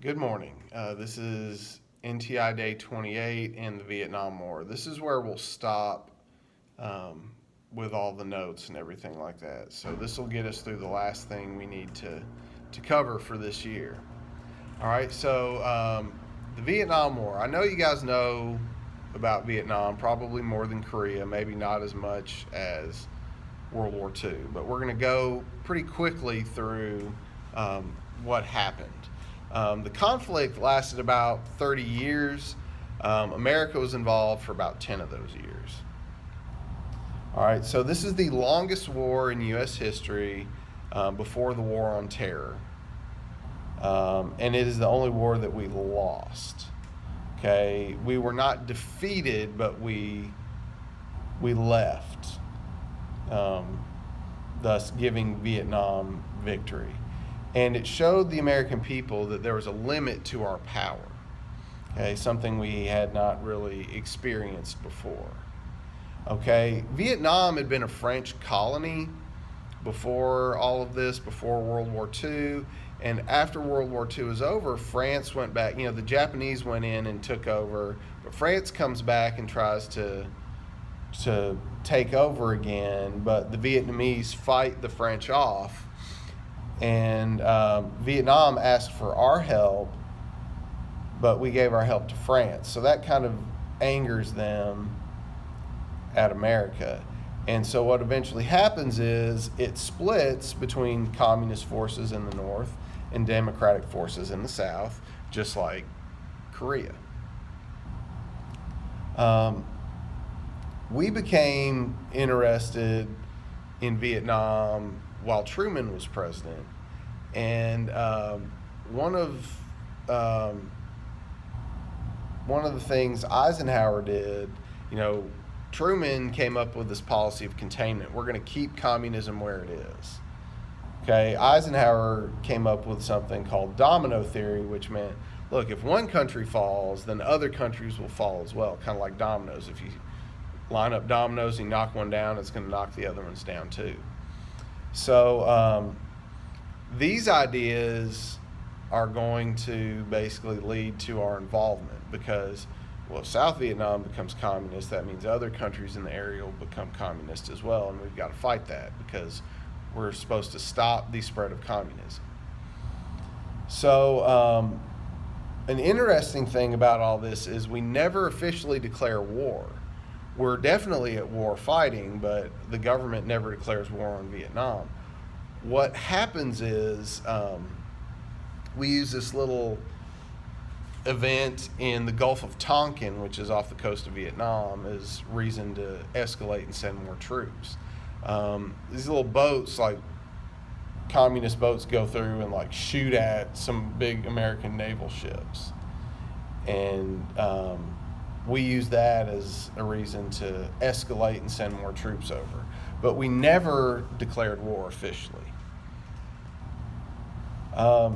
Good morning. This is NTI Day 28 and the Vietnam War. This is where we'll stop with all the notes and everything like that. So this will get us through the last thing we need to cover for this year. All right, so the Vietnam War. I know you guys know about Vietnam, probably more than Korea, maybe not as much as World War II, but we're going to go pretty quickly through what happened. The conflict lasted about 30 years. America was involved for about 10 of those years. All right, so this is the longest war in U.S. history before the War on Terror. And it is the only war that we lost. Okay, we were not defeated, but we left, thus giving Vietnam victory. And it showed the American people that there was a limit to our power, okay, something we had not really experienced before. Okay, Vietnam had been a French colony before all of this, before World War II. And after World War II was over, France went back. The Japanese went in and took over, but France comes back and tries to take over again. But the Vietnamese fight the French off, and Vietnam asked for our help, but we gave our help to France. So that kind of angers them at America. And so what eventually happens is it splits between communist forces in the north and democratic forces in the south, just like Korea. We became interested in Vietnam while Truman was president. And one of the things Eisenhower did, Truman came up with this policy of containment. We're going to keep communism where it is. Okay, Eisenhower came up with something called Domino Theory, which meant, look, if one country falls, then other countries will fall as well, kind of like dominoes. If you line up dominoes and you knock one down, it's going to knock the other ones down too. So these ideas are going to basically lead to our involvement because, well, if South Vietnam becomes communist, that means other countries in the area will become communist as well, and we've got to fight that because we're supposed to stop the spread of communism. So an interesting thing about all this is we never officially declare war. We're definitely at war fighting, but the government never declares war on Vietnam. What happens is we use this little event in the Gulf of Tonkin, which is off the coast of Vietnam, as reason to escalate and send more troops. These little boats, like communist boats, go through and like shoot at some big American naval ships, and we use that as a reason to escalate and send more troops over. But we never declared war officially. The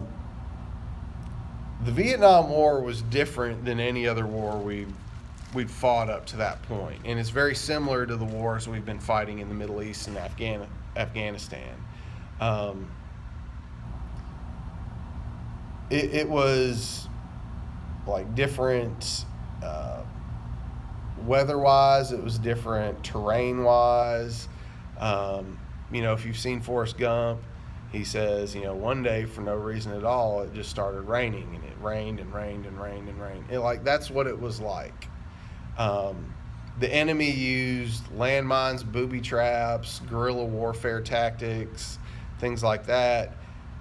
Vietnam War was different than any other war we'd fought up to that point, and it's very similar to the wars we've been fighting in the Middle East and Afghanistan. It was like different weather-wise. It was different terrain-wise. If you've seen Forrest Gump, he says, one day for no reason at all, it just started raining, and it rained and rained and rained and rained. That's what it was like. The enemy used landmines, booby traps, guerrilla warfare tactics, things like that,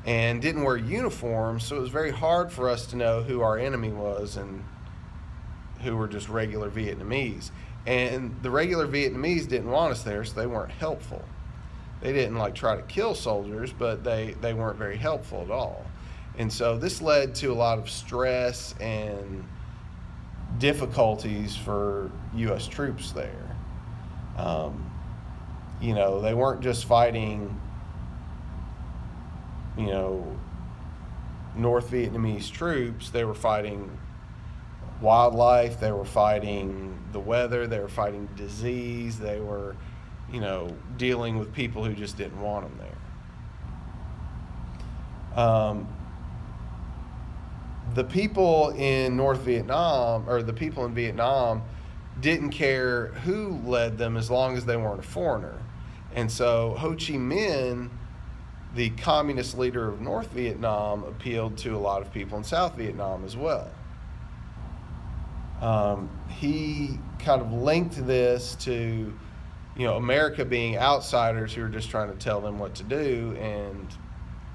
and didn't wear uniforms, so it was very hard for us to know who our enemy was and who were just regular Vietnamese. And the regular Vietnamese didn't want us there, so they weren't helpful. They didn't try to kill soldiers, but they weren't very helpful at all. And so this led to a lot of stress and difficulties for U.S. troops there. They weren't just fighting, North Vietnamese troops. They were fighting wildlife. They were fighting the weather. They were fighting disease. They were dealing with people who just didn't want them there. the people in North Vietnam, or the people in Vietnam, didn't care who led them as long as they weren't a foreigner. And so Ho Chi Minh, the communist leader of North Vietnam, appealed to a lot of people in South Vietnam as well. He kind of linked this to, America being outsiders who were just trying to tell them what to do, and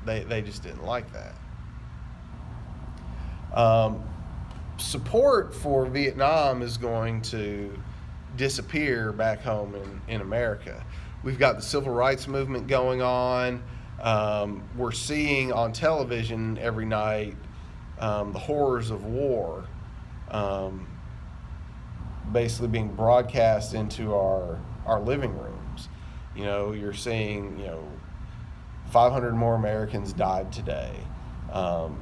they just didn't like that. Support for Vietnam is going to disappear back home in America. We've got the civil rights movement going on. We're seeing on television every night the horrors of war basically being broadcast into our living rooms. You're seeing, 500 more Americans died today.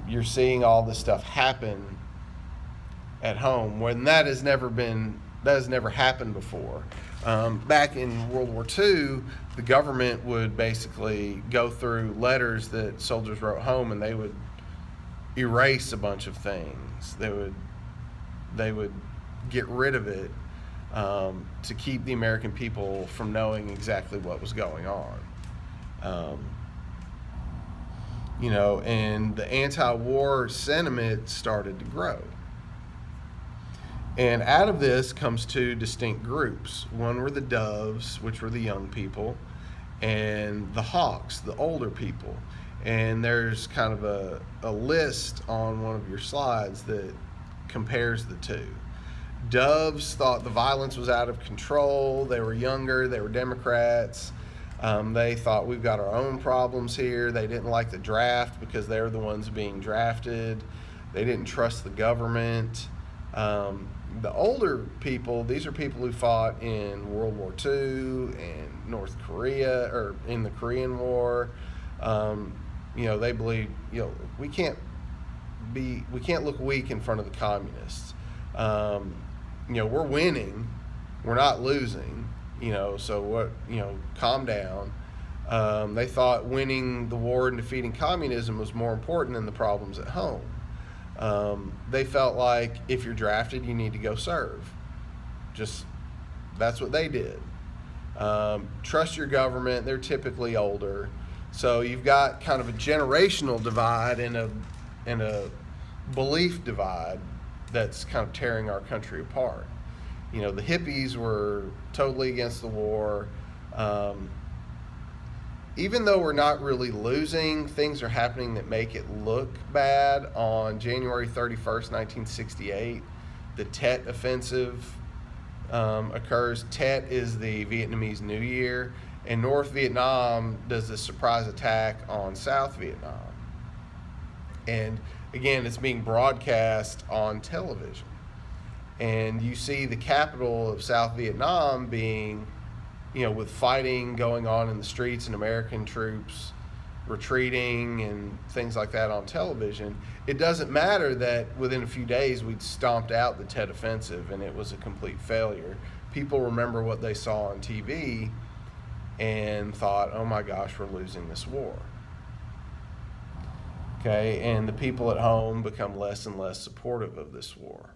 You're seeing all this stuff happen at home when that has never happened before. Back in World War II, the government would basically go through letters that soldiers wrote home, and they would erase a bunch of things. They would get rid of it to keep the American people from knowing exactly what was going on. And the anti-war sentiment started to grow. And out of this comes two distinct groups. One were the Doves, which were the young people, and the Hawks, the older people. And there's kind of a list on one of your slides that compares the two. Doves thought the violence was out of control. They were younger. They were Democrats. They thought we've got our own problems here. They didn't like the draft because they were the ones being drafted. They didn't trust the government. The older people, these are people who fought in World War II and North Korea, or in the Korean War. They believe, we can't look weak in front of the communists. We're winning, we're not losing. So what? Calm down. They thought winning the war and defeating communism was more important than the problems at home. They felt like if you're drafted, you need to go serve. That's what they did. Trust your government. They're typically older. So you've got kind of a generational divide and a belief divide that's kind of tearing our country apart. The hippies were totally against the war. Even though we're not really losing, things are happening that make it look bad. On January 31st, 1968, the Tet Offensive occurs. Tet is the Vietnamese New Year, and North Vietnam does this surprise attack on South Vietnam. And again, it's being broadcast on television. And you see the capital of South Vietnam being, with fighting going on in the streets and American troops retreating and things like that on television. It doesn't matter that within a few days we'd stomped out the Tet Offensive and it was a complete failure. People remember what they saw on TV and thought, oh my gosh, we're losing this war. Okay, and the people at home become less and less supportive of this war.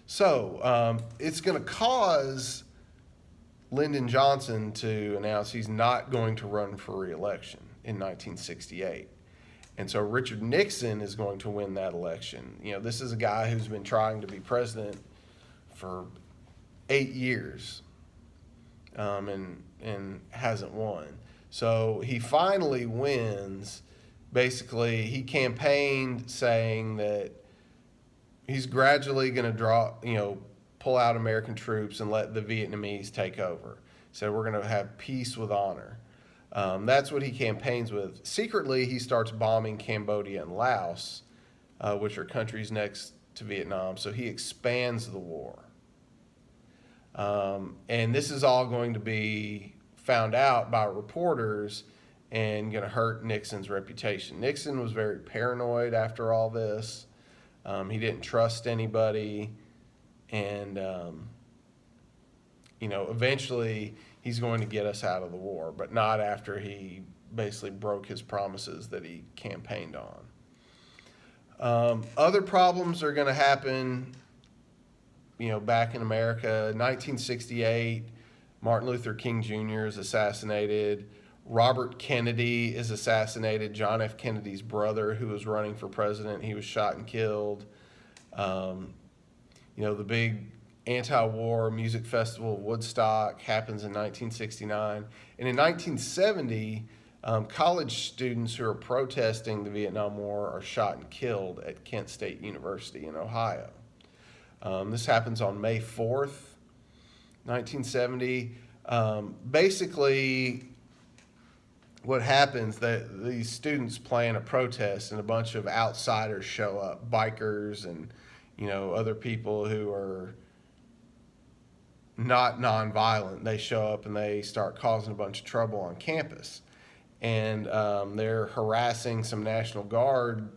So it's going to cause Lyndon Johnson to announce he's not going to run for re-election in 1968. And so Richard Nixon is going to win that election. This is a guy who's been trying to be president for 8 years and hasn't won. So he finally wins. Basically, he campaigned saying that he's gradually going to pull out American troops and let the Vietnamese take over. So we're going to have peace with honor. That's what he campaigns with. Secretly, he starts bombing Cambodia and Laos, which are countries next to Vietnam. So he expands the war. And this is all going to be found out by reporters and going to hurt Nixon's reputation. Nixon was very paranoid after all this. He didn't trust anybody. And, eventually he's going to get us out of the war, but not after he basically broke his promises that he campaigned Other problems are going to happen, back in America. 1968, Martin Luther King Jr. is assassinated. Robert Kennedy is assassinated. John F. Kennedy's brother, who was running for president, he was shot and killed. The big anti-war music festival of Woodstock happens in 1969. And in 1970, college students who are protesting the Vietnam War are shot and killed at Kent State University in Ohio. This happens on May 4th, 1970. Basically, what happens that these students plan a protest and a bunch of outsiders show up, bikers and other people who are not nonviolent. They show up and they start causing a bunch of trouble on campus. And they're harassing some National Guard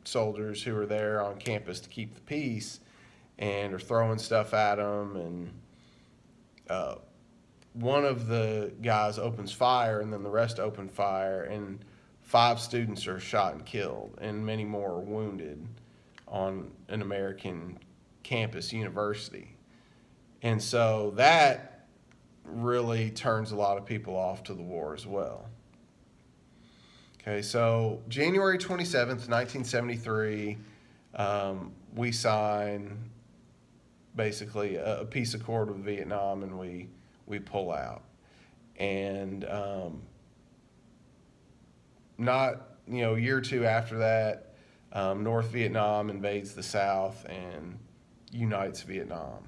soldiers who are there on campus to keep the peace, and are throwing stuff at them. And one of the guys opens fire, and then the rest open fire, and 5 students are shot and killed, and many more are wounded on an American campus university. And so that really turns a lot of people off to the war as well. Okay, so January 27th, 1973, we sign basically a peace accord with Vietnam, and we pull out. And not, a year or two after that, North Vietnam invades the South and unites Vietnam.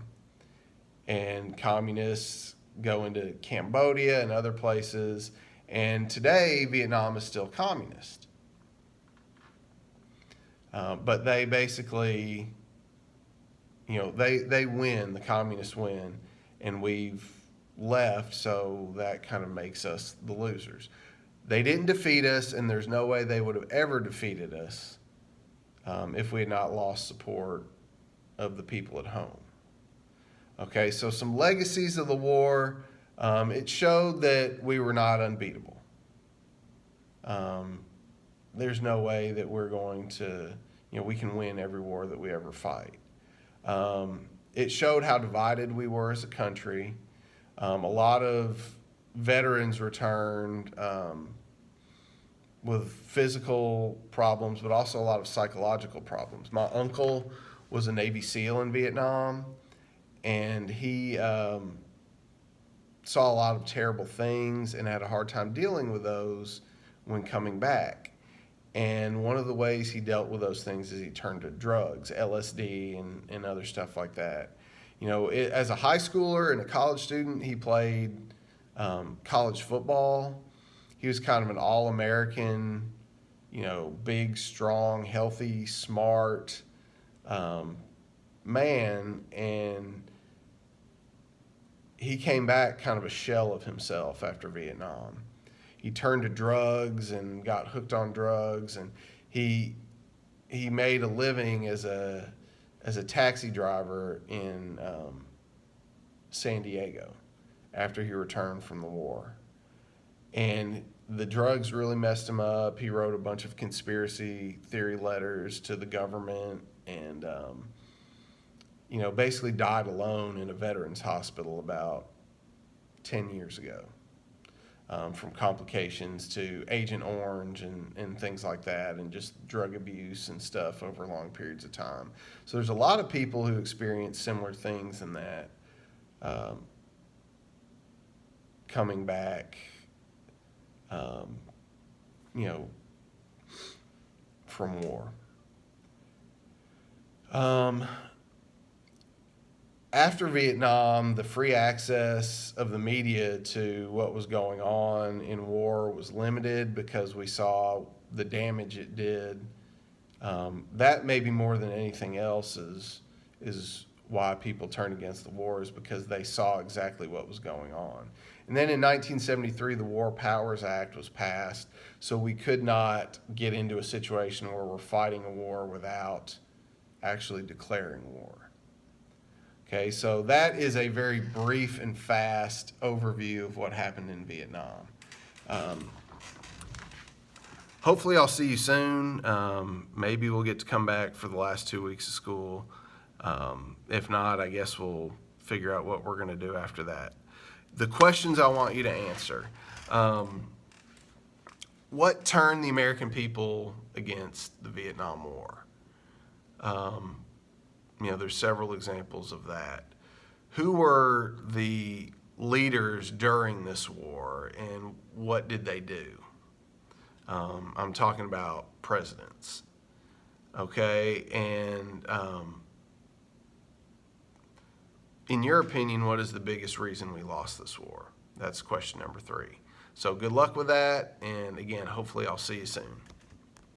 And communists go into Cambodia and other places. And today, Vietnam is still communist. But they basically, they win, the communists win, and we've left, so that kind of makes us the losers. They didn't defeat us, and there's no way they would have ever defeated us if we had not lost support of the people at home. Okay, so some legacies of the war. It showed that we were not unbeatable. There's no way that we're going to, we can win every war that we ever fight. It showed how divided we were as a country. A lot of veterans returned with physical problems, but also a lot of psychological problems. My uncle was a Navy SEAL in Vietnam, and he saw a lot of terrible things and had a hard time dealing with those when coming back. And one of the ways he dealt with those things is he turned to drugs, LSD and other stuff like that. As a high schooler and a college student, he played college football. He was kind of an all-American, big, strong, healthy, smart man. And he came back kind of a shell of himself after Vietnam. He turned to drugs and got hooked on drugs, and he made a living as a taxi driver in San Diego after he returned from the war. And the drugs really messed him up. He wrote a bunch of conspiracy theory letters to the government, and basically died alone in a veterans hospital about 10 years ago. From complications to Agent Orange and things like that, and just drug abuse and stuff over long periods of time. So there's a lot of people who experience similar things in that, coming back, from war. After Vietnam, the free access of the media to what was going on in war was limited because we saw the damage it did. That maybe more than anything else is why people turned against the war, is because they saw exactly what was going on. And then in 1973, the War Powers Act was passed, so we could not get into a situation where we're fighting a war without actually declaring war. Okay, so that is a very brief and fast overview of what happened in Vietnam. hopefully I'll see you soon. Maybe we'll get to come back for the last 2 weeks of school. If not, I guess we'll figure out what we're going to do after that. The questions I want you to answer. What turned the American people against the Vietnam War? There's several examples of that. Who were the leaders during this war, and what did they do? I'm talking about presidents. Okay, and in your opinion, what is the biggest reason we lost this war? That's question number 3. So good luck with that, and again, hopefully I'll see you soon.